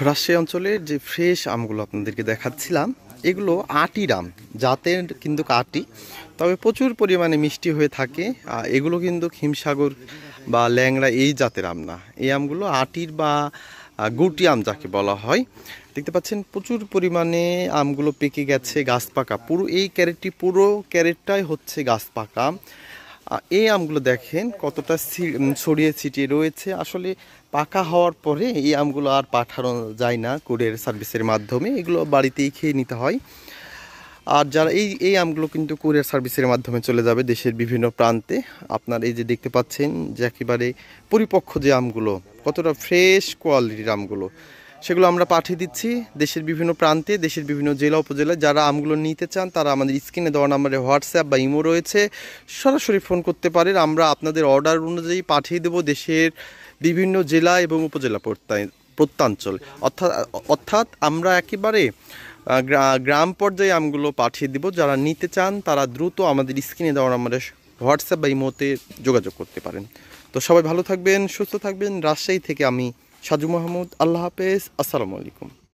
রাজশাহী অঞ্চলের যে ফ্রেশ আমগুলো আপনাদেরকে দেখাচ্ছিলাম, এগুলো আটির আম জাতের, কিন্তু আটি, তবে প্রচুর পরিমাণে মিষ্টি হয়ে থাকে। এগুলো কিন্তু হিমসাগর বা ল্যাংড়া এই জাতের আম না, এই আমগুলো আটির বা গুটি আম যাকে বলা হয়। দেখতে পাচ্ছেন প্রচুর পরিমাণে আমগুলো পেকে গেছে, গাছ পাকা, পুরো এই ক্যারেটটি, পুরো ক্যারেটটাই হচ্ছে গাছ পাকা। এই আমগুলো দেখেন কতটা ছড়িয়ে ছিটিয়ে রয়েছে। আসলে পাকা হওয়ার পরে এই আমগুলো আর পাঠানো যায় না কুরিয়ার সার্ভিসের মাধ্যমে, এগুলো বাড়িতেই খেয়ে নিতে হয়। আর যারা এই আমগুলো কিন্তু কুরিয়ার সার্ভিসের মাধ্যমে চলে যাবে দেশের বিভিন্ন প্রান্তে। আপনার এই যে দেখতে পাচ্ছেন যে একেবারে পরিপক্ক যে আমগুলো, কতটা ফ্রেশ কোয়ালিটির আমগুলো, সেগুলো আমরা পাঠিয়ে দিচ্ছি দেশের বিভিন্ন প্রান্তে, দেশের বিভিন্ন জেলা উপজেলায়। যারা আমগুলো নিতে চান তারা আমাদের স্ক্রিনে দেওয়া নাম্বারে হোয়াটসঅ্যাপ বা ইমো রয়েছে, সরাসরি ফোন করতে পারেন। আমরা আপনাদের অর্ডার অনুযায়ী পাঠিয়ে দেব দেশের বিভিন্ন জেলা এবং উপজেলা প্রত্যঞ্চল। অর্থাৎ আমরা একেবারে গ্রাম পর্যায়ে আমগুলো পাঠিয়ে দিব। যারা নিতে চান তারা দ্রুত আমাদের স্ক্রিনে দেওয়া নাম্বারে হোয়াটসঅ্যাপ বা ইমোতে যোগাযোগ করতে পারেন। তো সবাই ভালো থাকবেন, সুস্থ থাকবেন। রাজশাহী থেকে আমি সাজু মাহমুদ, আল্লাহ হাফেজ, আসসালামু আলাইকুম।